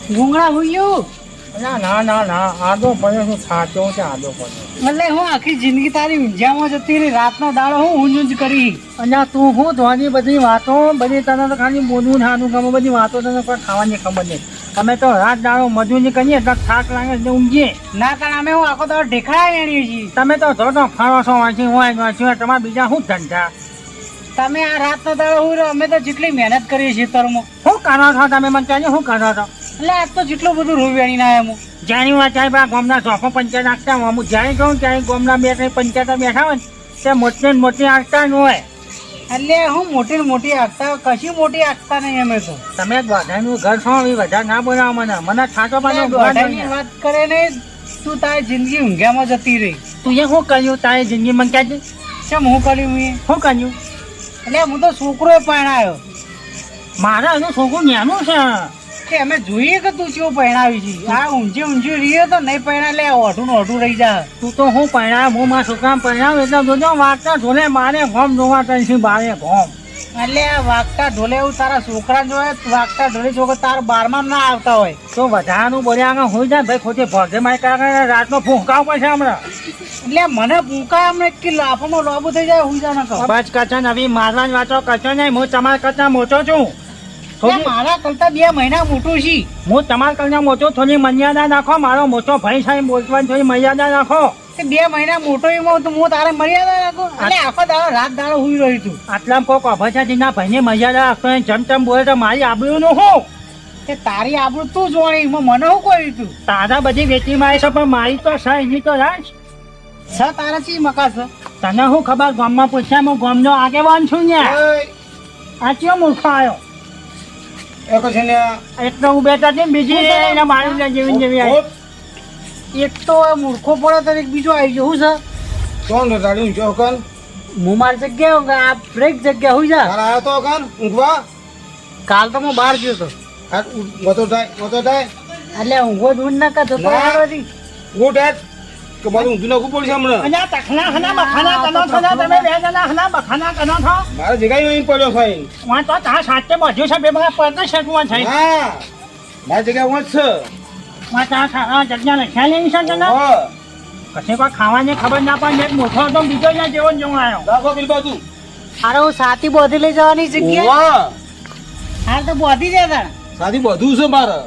ભૂંગળા હુંયું ના ના ના આદો પડ્યો શું સાચો છે આદો પડ્યો એટલે હું આખી જિંદગી તારી ઊંઝામાં જતી રહી રાતનો દાડો હું ઊંઝ કરી અને તું હું ધોની બધી વાતો બધી તને તો ખાલી બોલવું નાનું ગમે બધી વાતો તને કોઈ ખાવાની ખબર નહીં અમે તો રાત દાડો મજૂરી કરીએ એટલે થાક લાગે એટલે ઊંઘીએ ના તાણ અમે હું આખો દાડો ઢેખડા એણીએ છીએ તમે તો ધોતો ફરો છો વાંચી હોય તમારા બીજા શું ધંધા તમે આ રાતનો દાડો હું અમે તો જેટલી મહેનત કરીએ છીએ તરમાં શું કરો છો તમે મને કહેજો શું કરો છો એટલે આજ તો જેટલું બધું રૂ વેણી ના એમ જાણી વાત ચાહે બા ગામના ચોફો પંચાયત નાખતા હોય હું જાણી કહું ત્યાં ગામના બે ત્રણ પંચાયત બેઠા હોય ને તે મોટી ને મોટી આંકતા ન હોય એટલે હું મોટી ને મોટી આંકતા કશી મોટી આંકતા નહીં અમે તો તમે બધાનું ઘર છો એ બધા ના બોલાવો મને થાતો દોઢાની વાત કરે ને તું તારી જિંદગી ઊંઘ્યામાં જતી રહી તું એ શું કર્યું તારી જિંદગી મને કહેજે કેમ હું કર્યું મેં શું કર્યું એટલે હું તો છોકરો પરણાયો મારા એનું છોકરું ન્યાનું છે કે અમે જોઈએ કે તું કેવું પરણાવી છે આ ઊંઝી રહીએ તો નહીં પરણા લે ઓઢું ઓઢું રહી જા તું તો હું પરણાવ હું મારા છોકરા પરણાવ એટલે જોજો વાગતા ઢોલે મારે ઘોમ જોવા તને બારે ઘોમ એટલે આ વાગતા ઢોલે એવું તારા છોકરા જોયે વાગતા ઢોલે છોકરા તારા બારમાં ના આવતા હોય તો વધારાનું બોલ્યા આગળ હોય જાય ભાઈ ખોટી ભગે મારી કારણે રાતનો ફૂંકાવ પડશે હમણાં એટલે મને ભૂકા અમને કે લાફામાં લોબુ થઈ જાય હું જાણ કહું બસ કચન હવે મારવાની વાતો કચો નહીં હું તમારા કરતા મોટો છું મારા કરતા 2 મહિના મોટું છે હું તમારા કરતા મોટો થોડી મર્યાદા નાખો મારો મોટો ભાઈ સાહેબ બોલવાની થોડી મર્યાદા નાખો 2 મહિના મોટો એમાં તો હું તારે મર્યાદા રાખું એટલે આખો દાડો રાત દાડો હુઈ રહી તું આટલા કોક અભસાથી ના ભાઈને મર્યાદા રાખતો જમ બોલે તો મારી આબરૂ નું શું કે તારી આબરૂ તું જોણી મને શું કર્યું તું તારા બધી વેચી મારી છે પણ મારી તો છે એની તો રાજ તારા ચી મકા છે તને શું ખબર ગામમાં પૂછ્યા હું ગામનો આગેવાન છું ને આ કયો મૂર્ખો આવ્યો એક તો હું બેઠા છે બીજી એને મારી જેવી આવી એક તો મૂર્ખો પડે તો એક બીજો આવી ગયો શું છે કોણ રટાડ્યું છો કન હું મારી જગ્યા આ બ્રેક જગ્યા હોય જા તારા આવ્યો તો કન ઊંઘવા કાલ તો હું બહાર ગયો તો આ મતો થાય એટલે ઊંઘો જ ઊંઘ ના કરતો ગુડ હેડ કે બધું ઊંઘી નાખવું પડશે હમણાં અને તખના ખના બખાના કનો છો ને તમે બે જણા ખના બખાના કનો છો મારા જગ્યાએ અહીં પડ્યો ભાઈ વાં તો તા સાચે બધું છે બે બધા પડતો શકવા છે હા મારી જગ્યા વંચ છે વાં તા જગ્યા લખ્યા લેવી છે તને કશે કોઈ ખાવાની ખબર ના પડે એક મોટો હતો બીજો ત્યાં જેવો ને જેવો આવ્યો રાખો પેલી બાજુ અરે હું સાથી બોધી લઈ જવાની જગ્યા હાલ તો બોધી જાય તાણ સાથી બધું છે મારે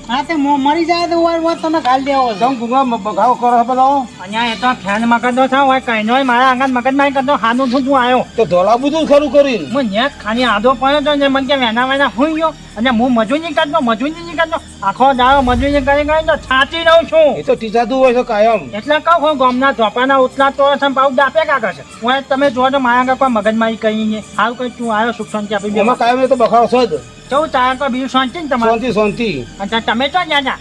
હા તે મરી જાય તો વાર તમે ખાલી દેવો તમ ભૂંગા બગાવ કરો બધા અહીંયા એ તો ફેન મગજ છે હોય કઈ નો મારા આંગણ મગજ માં કરતો હાનું તું આવ્યો તો ધોલા બધું ખરું કરીને હું નેટ ખાલી આધો પડ્યો તો ને મને કે વેના હોઈ ગયો અને હું મજૂરી કરતો આખો દાડો મજૂરી કરી તો છાતી રહું છું એ તો ટીચાતું હોય છે કાયમ એટલે કહું ગામના ચોપાના ઉતલા તો પાઉ દાપે કાકા છે હું તમે જો તો મારા આગળ કોઈ મગજમારી કરી ને હાલ કઈ તું આવ્યો સુખ શાંતિ આપી એમાં કાયમ તો બખાડો છો જ ચૌ તારા કોઈ બીજું શાંતિ ને તમારે શાંતિ અને તમે તો જ્યાં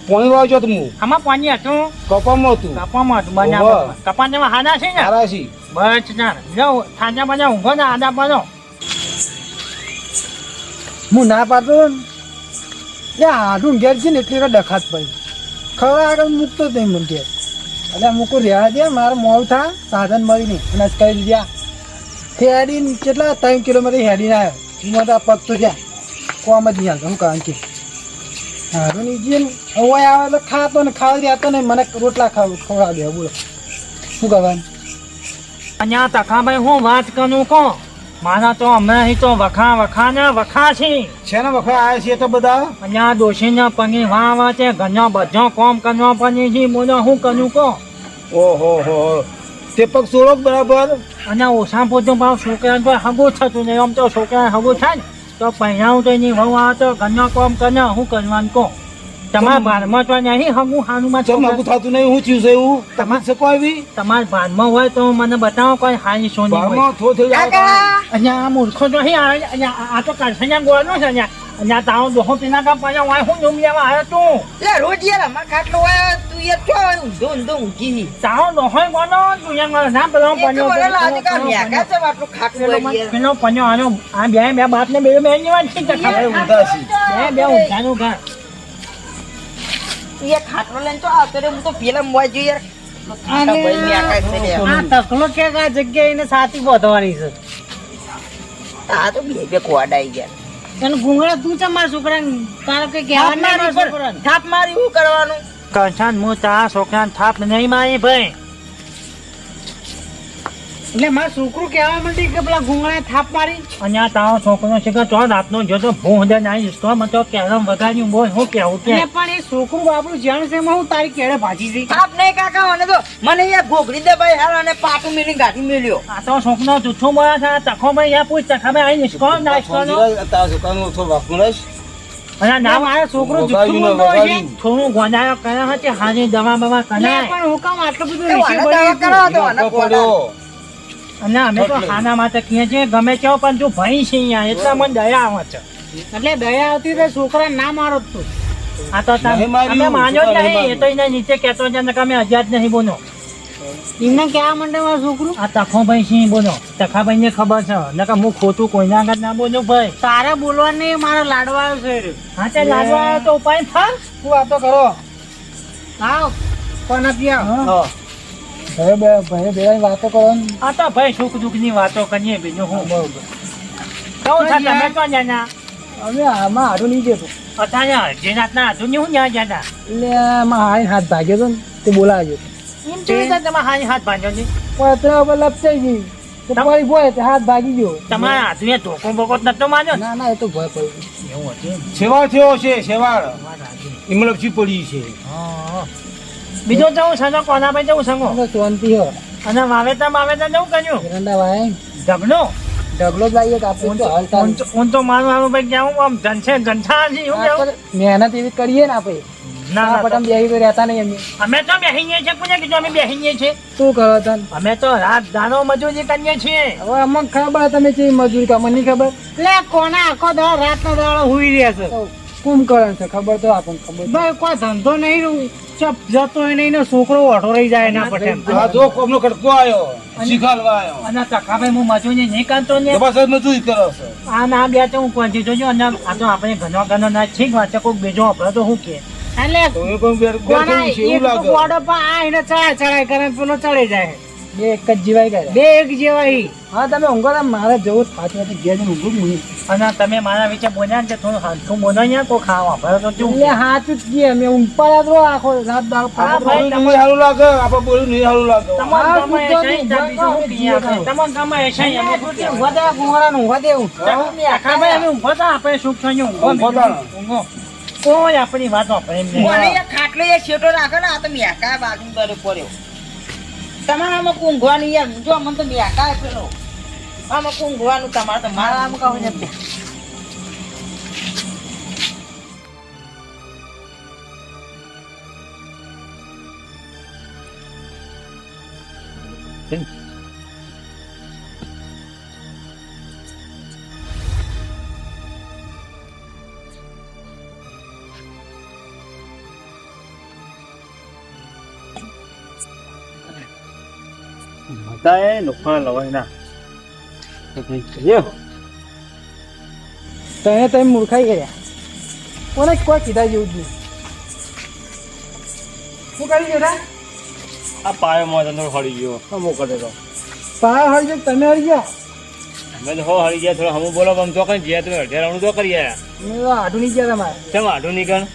પાણી વાવજો તું આમાં પાણી હતું કપામાં હતું કપામાં હતું બનાવો કપા જેવા હાડા છે ને હારાશી બસ ના જો થાજા બજા ઊંઘો ને આદા બનો હું ના પાડતો ને હાડું ઘેર છે ને એટલી ડખાત પડી ખબર આગળ મૂકતો જ નહીં મને ઘેર એટલે મૂકું રહ્યા દે મારે મોડું થાય સાધન મળી નહીં અને કહી દીધા હેડીને કેટલા 3 કિલોમીટર હેડીને આવ્યો હું તો પગ તો જ્યાં કોમ જ નહીં હાલતો હું કારણ કે હારું ની જે હવે આવે એટલે ખાતો ને ખાવા દેતો ને મને રોટલા ખવડાવી દે બોલો શું કરવાનું અહીંયા તખાભાઈ હું વાત કરું કહો મારા તો હમણાં તો વખા છે ને વખા આવ્યા છીએ તો બધા અહીંયા ડોશીના પગી વાવા છે ઘરનો બધો કોમ કરવો પડે છે બોલો હું કરું કહો ઓહો હો તે પગ સોળો બરાબર અને ઓછા પોતું ભાવ છોકરાને તો હગું થતું નહીં આમ તો છોકરાને હગું થાય ને તો પહેરાવું તો એની વહુ આવે તો ઘરનો કોમ કરે શું કરવાનું કહો તમારા ભાનમાં તો નહીં હગું હાનુમાં હગું થતું નહીં હું થયું છે એવું તમે શકો આવી તમારા ભાનમાં હોય તો મને બતાવો કોઈ હારી સોની હોય અહીંયા આ મૂર્ખો તો અહીં આવે અહીંયા આ તો કારખાના ગોળનો છે અહીંયા તારો દોહો પીના કા પાછા વાય હું જમી લેવા આવ્યો તું લે રોજ યાર અમાર ખાટલો હોય તું યાર છો ઊંધો ઊંઘી તારો દોહો ગોનો તું યાર ના પેલો પન્યો આજે કામ યાકા છે આટલું ખાટલો યાર પેલો પન્યો આનો આ બે બાપ ને બે ની વાત છે ખબર ઉદાસી બે ઊંઘાનું ઘર તું યાર ખાટલો લઈને તો આવતો રે હું તો પેલા મોય જો યાર ખાટલો ભાઈ યાકા છે આ તકલો કે આ જગ્યાએ એને સાથી બોધવાની છે આ તો બે કોડાઈ ગયા એને ગુંગળા તું છે મારા છોકરાને તારે કઈ કહેવા ના મારા છોકરાને થાપ મારી શું કરવાનું કંસાન હું તારા છોકરાને થાપ નહીં મારી ભાઈ એટલે મારું છોકરું કહેવા માંડી કે પેલા ગુંગળાએ થાપ મારી અને આ તારો છોકરો છે કે ચો રાતનો જોતો ભૂંડ નાઈ તો મને તો કેરમ વગાડ્યું બોલ હું કેવું કે પણ એ છોકરું બાપડું જાણ છે હું તારી કેળે ભાજી જઈ થાપ નહીં કાકા મને તો મને યાર ઘોઘરી દે ભાઈ હાલ અને પાટું મિલી ગાડી મેલ્યો આ તો છોકરો જૂઠું બોલા છે તખો ભાઈ યા પૂછ તખા ભાઈ આઈ નિષ્કો નાસ્તો તારા છોકરાનું થોડું વાપરશ અને ના મારો છોકરો જૂઠું બોલતો હોય છે થોડું ગોંધાયો કર્યા હતી હાજી દવા બવા કરાય પણ હું કામ આટલું બધું રિક્ષી દવા કરો તો આને પડ્યો અને અમે તો ખાના માટે કહીએ છીએ ગમે તેવો પણ તું ભાઈ છે અહીંયા એટલા મને દયા આવે છે એટલે દયા આવતી તો છોકરા ના મારો તું આ તો નહીં માર્યું, અમે માન્યો જ છોકરા નહીં નહીં એ તો એને નીચે કહેતો છે ને કે અમે અજાત નહીં બોલો એમને કહેવા માંડે મારું છોકરું આ તખો ભાઈ છે બોલો તખા ભાઈ ને ખબર છે ને કે હું ખોટું કોઈના આગળ ના બોલું ભાઈ તારે બોલવાની મારો લાડવા આવ્યો છે હા તે લાડવા આવ્યો તો ઉપાય થાર શું વાતો કરો આવ કોના પીયા ભાઈ બે વાતો કરો ને. આ તો ભાઈ સુખ દુઃખ ની વાતો કરીએ બીજું હું બરોબર કહું છે તમે તો જાના અમે આમાં હાડું નહીં જતો અત્યારે જે રાતના આધુનિક હું ત્યાં જાના એટલે આમાં હાઈ હાથ ભાગ્યો હતો ને તે બોલાવ્યો એમ કેવી રીતે તમે હાથ બાંધ્યો છે પતરા ઉપર લપચાઈ ગઈ તો પડી ભોય તે હાથ ભાગી ગયો તમારા હાથને ધોકો બોકો નતો માન્યો ને? ના ના એ તો ભય પડી એવું હતું એમ? સેવાળ થયો છે સેવાળ વાત સાચી. ઇમલપસી પડી છે હા. બીજો જવું સંગો કોના ભાઈ જવું સંગો હવે શાંતિ હો અને વાવેતર જવું કર્યું એરંડા ભાઈ ઢગલો ઢગલો જ લાવીએ કે આપણે તો હાલ ચાલ ઊન તો મારું ભાઈ કેવું આમ જનછે જનછા છે એવું કેવું મહેનત એવી કરીએ ને આપણે ના આ ના પટમ બેહી તો રહેતા નહીં અમે અમે તો બેહીએ છીએ કોને કીધું અમે બેહીએ છીએ શું કરો તને અમે તો રાત દાનો મજૂરી કરીએ છીએ હવે અમને ખબર તમે છે મજૂરી કામ નહીં ખબર એટલે કોના આખો દાડો રાતનો દાડો હુઈ રહ્યા છે તો કુંભકરણ છે ખબર તો આપણને ખબર ભાઈ કોઈ ધંધો નહીં ચપ જતો હોય નહીં ને છોકરો ઓઢો રહી જાય એના પર એમ. આ જો કોમનો કટકો આવ્યો શીખાલવા આવ્યો અને તકાભાઈ હું મજૂરી નહીં કરતો ને જબરદસ્ત મજૂરી કરો છો આ ના બે તો હું પહોંચી જોજો અને આ તો આપણે ઘણો ના ઠીક વાત છે કોઈક બીજો આપણે તો શું કે એટલે તો એ કોઈ કોના બેઠું છે એવું એક તો લાગે ગોડો પર આ એને ચડાય કરે ને પેલો ચડી જાય બે એક જ જીવાય ગયા બે એક જેવા ઈ. હા તમે ઊંઘો તો મારે જવું થાતું હતું ઘેર જઈને ઊંઘું જ નહીં અને તમે મારા વિશે બોલ્યા ને તે થોડું હાથું બોલો ને કોઈ ખાવા ભરો તો કેવું એટલે હાથ જ ગયા મેં ઊંઘ પડ્યા તો આખો રાત દાડો હા, પાછો ભાઈ, બોલ્યું નહીં સારું લાગે આપણે બોલ્યું નહીં સારું લાગે તમારા હા, ગામમાં પૂછો એસાઈ નહીં, ત્યાં બીજું શું કહીએ આપણે? ભાઈ, તમારા ગામમાં એસાઈ અમે શું કહીએ? ઊંઘવા દે ગુંગળાને ઊંઘવા દેવું તકાભાઈ અમે ઊંઘો તો આપણે સુખ થઈને ઊંઘો ઊંઘો બીજું તો. ઊંઘો. કોઈ આપણી વાત આપણે એમ નહીં. મને યાર ખાટલો યાર છેટો રાખે ને આ તો મેકા બાજુ પર પડ્યો તમારામાં કુંઘવાનું યાર જો મને તો મેકા પેલો આમાં કુંઘવાનું તમારે તો મારા આમ કહું ને બધાએ નુકસાન લવાય ના તને તમે મૂર્ખાઈ ગયા કોને કોઈ કીધા જેવું જ નહીં શું કરી ગયા આ પાયો માં અંદર હળી ગયો હમો કરે તો પાર હળી જાય તમે હળી ગયા અમે તો હો હળી ગયા થોડો હમો બોલો આમ તો કઈ જ્યાં તમે અઢાર રાઉન્ડ તો કરી આયા મેં તો આડું નહીં ગયા તમારે કેમ આઢું નીકળ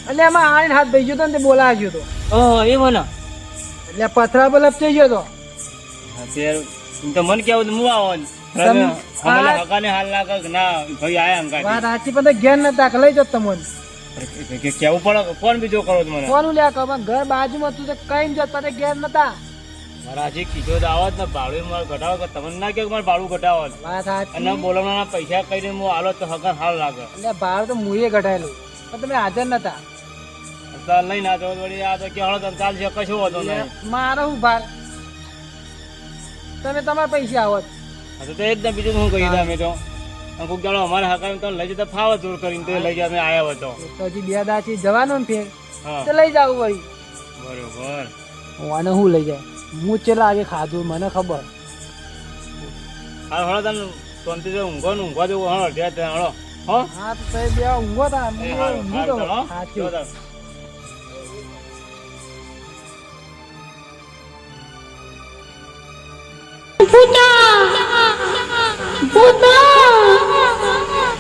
એટલે એમાં આવીને હાથ ભાઈ ગયો હતો ને તે બોલાવ્યો હતો ઓહો એ બોલો એટલે પથરા પર લપચાઈ ગયો હતો અત્યારે તો મન કેવું હું આવો તમે- અમારા હકાને હાલ લાગે કે ના ભાઈ આયા અંકા વાત સાચી પણ તો ઘેર નતા કે લઈ જતો તમને કેવું પડે કોણ બીજો કરો મને કોનું લ્યા ખબર ઘર બાજુમાં તું તો કઈ જત પછી ઘેર નતા મારા હજી કીધો તો આવત ને ભાડું મારે ઘટાડો કે તમને ના કે મારે ભાડું ઘટાડો વાત સાચી અને બોલાવવાના પૈસા કરીને હું આલો તો હકાર હાલ લાગે એટલે ભાડું તો મુએ ઘટાયેલું પણ તમે હાજર નતા અત્યારે લઈને આ તો વળી આ તો કે હળો તમે ચાલશે કશું વાંધો નહીં મારો હું ભાર તમે તમારા પૈસા આવત હા તો એકદમ બીજું શું કહી દે અમે તો કોઈક દાડો અમારે હકાર તો લઈ જતા ફાવે જોર કરીને તો લઈ જાય અમે આવ્યા હતો તો હજી બે દાચી જવાનું ને ફેર હા તો લઈ જાવ વળી બરોબર હું હું લઈ જાય હું ચેલા આગે ખાધું મને ખબર હાલ હળો તને શાંતિ તો ઊંઘો ને ઊંઘવા દેવું હળો ત્યાં હળો હો હા તો તમે બે ઊંઘો તા એ હારું, ઊંઘી હારું તો ચાલો, હો. સાચું જો તાર.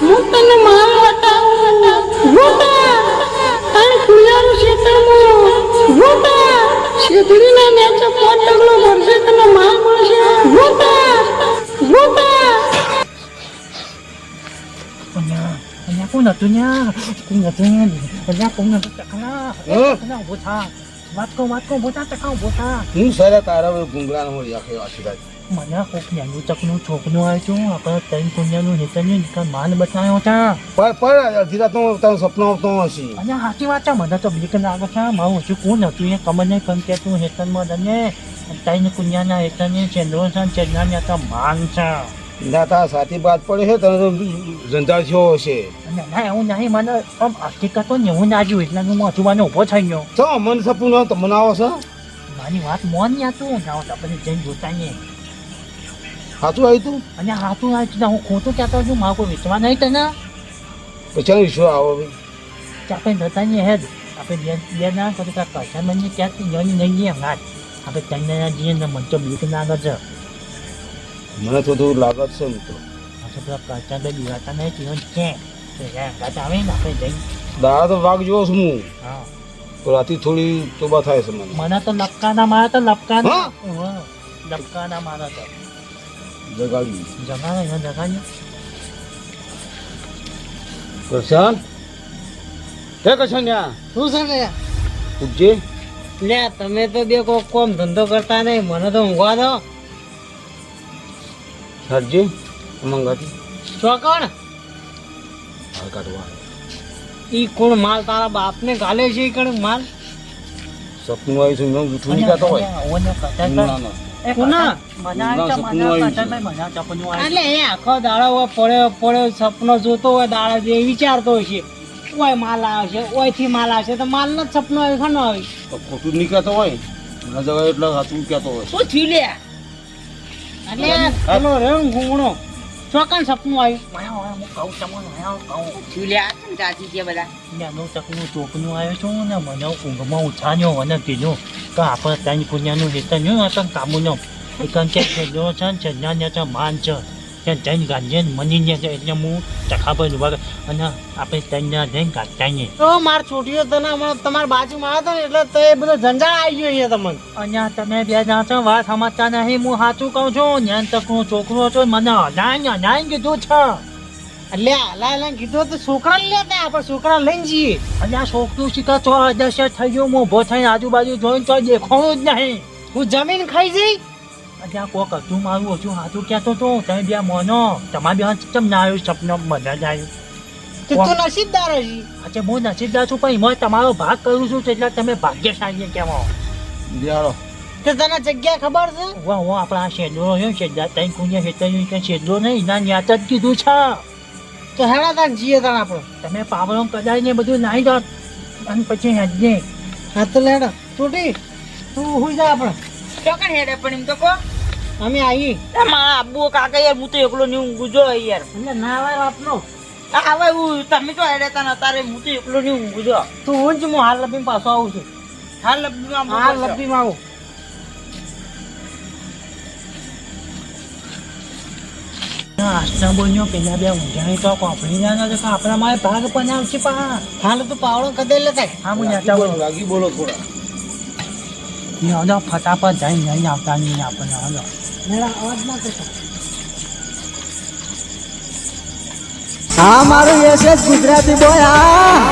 હું તને માલ વટાવું ગોટા તારી કુયારું ખેતરમાં ગોટા શેતડીના નેચે 5 ડગલો ભરશે તને માલ મળશે ગોટા ગોટા અહીંયા કોણ હતું ન્યા કોણ હતું અહીંયા કોણ હતું ટકલા ટકલા ઉભો થા વાત કો ઉભો થા ટકા ઉભો થા હું સારા તારા ગુંગળાનો હોય આખે આશીર્વાદ મને કોક નેનું ચકનું છોકનું આવ્યું છું આપણે ત્રણ પુણ્યનું હેતનું માન બતાવ્યો હતા પણ અડધી રાતનો તારું સપનું આવતો હશે અને સાચી વાત છે મને તો બીક લાગે છે મારું હજુ કોણ હતું એ કમર નહીં કંકેતું હેતનમાં તને ત્રણ પુણ્યના હેતને ચેન્દ્રો છે ચેન્દ્રાને તો માન છે ના તા સાચી વાત પડે છે તને તો જંજાળ થયો હશે અને ના એવું નહીં મને આમ હકીકતો ને એવું ના જોયું એટલે હું મજુવાનો ઊભો થઈ ગયો તો મન સપનું તમને આવો છો મારી વાત મોન યા તું ના આપણે જઈને જોતા ને સાચું આવ્યું તું અને હાથું આવી હું ખોટું કહેતો છું મારું કોઈ વિશ્વાસ નહીં તને પછી વિશ્વાસ આવો આપણે જતા ને હેડ આપણે બે ના કરું કે પૈસા મને ક્યાંથી જોઈને નહીં જઈએ હમણાં આપણે ત્રણ જઈએ ને મને તો બીક ના આગળ છે મને થોડું લાગત છે મિત્રો આપણે પેલા પૈસા બે દીવાતા નહીં જીવન છે ગાતા આવે ને આપણે જઈને દાડા તો વાઘ જોવો છું હું હા તો રાતે થોડી તોબા થાય છે મને મને તો લપકાના મારા તો લપકાના લપકાના મારા તો જગાવી જગાવે ને જગાવ્યો પ્રશાંત હે કશાન્યા શું છે ને ઉઠજે લે તમે તો બે કોમ ધંધો કરતા નહીં મને તો ઊંઘવા દો હટજે મંગાતી ચોકણ હાલ કાઢવા ઈ કોણ માલ તારા બાપને ગાલે છે ઈ કણ માલ સપનું આવ્યું છે હું જૂઠું નહીં કહેતો હોય ઓને કટાઈ ઉનાળાનો. કોના એટલે એ આખો દાડો હોય પડ્યો સપનો જોતો હોય દાડા જે વિચારતો હોય છે ઓય માલ આવશે ઓયથી માલ આવશે તો માલ નો સપનો આવે ખનો આવે તો ખોટું નહીં કહેતો હોય ના જવાય એટલે સાચું કહેતો હોય શું થયું લે એટલે પેલો રેમ ઘૂંઘણો ચોકન સપનું આવ્યું થયું લે આ કેમ જાજી છે બધા ચોકનું આવ્યો છું ને મને ઊંઘમાં ઉઠાડ્યો અને કીધું કે આપણે ત્યાં પુણ્યનું હેતન હતું કામુનો એકન કે છેલ્લો છે ને છેલ્લાને તો માન છે કે જઈને ગાંધીને મનીને છે એટલે હું ચખાબર ઉભા અને આપણે ત્યાં જઈને ગાંધતા નહીં તો માર છોટીઓ તને હમણાં તમારી બાજુમાં આવ્યો ને એટલે તો એ બધો ઝંઝાળ આવી ગયો અહીંયા તમને અહીંયા તમે બે જણા છો વાત સમજતા નહીં હું સાચું કહું છું જ્ઞાન તકનું છોકરો છો મને હલાઈ કીધું છે એટલે હાલા કીધું તો છોકરા લેતા આપણે છોકરા લઈને જઈએ અને આ છોકરું શીખા તો દશ થઈ ગયું હું ઉભો થઈને આજુબાજુ જોઈને તો દેખાણું જ નહીં હું જમીન ખાઈ જઈ ત્યાં કોક હતું મારું હજુ હાથું કહેતો હતો તમે બે મોનો તમારે બે ચમ ના આવ્યું સપનું બધા જ આવ્યું તો તું નસીબદાર હજી અચ્છા હું નસીબદાર છું પણ એમાં તમારો ભાગ કરું છું એટલે તમે ભાગ્યશાળી કહેવાય બિહારો તો તને જગ્યા ખબર છે વાહ હું આપણા શેડો રહ્યો શેડા ત્યાં કુંજે હેતર્યું કે શેડો નહીં એના ન્યાત જ કીધું છે તો હેડા તાક જીએ તાણ આપણે તમે પાવડો કદાચ ને બધું નાહી દો અને પછી હેડજે હા તો લેડા છોટી તું હુઈ જા આપણે ચોકણ હેડે પણ એમ તો કહો અમે આવી મારા આબુ કાકા યાર હું તો એકલો નહીં ઊંઘું જો યાર એટલે ના આવે આપનો હવે હું તમે તો હેડે તા તારે હું તો એકલો નહીં ઊંઘું જો તું ઊંઘ હું હાલ લબી પાછો આવું છું હાલ લબ્બીમાં હાલ લબીમાં આવું આસ્તા બોલ્યો પેલા બે ઊંઝાણી તો કોપડી ના નથી આપણા મારે ભાગ પણ આવશે પા હાલ તું પાવડો કદે લેતા હા હું નેતા બોલું લાગી બોલો થોડા હલો ફટાફટ જઈને જઈને આવતા નહીં આપણને હલો મેળા અવાજ ના કરતો હા મારું યશ ગુજરાતી બોય હા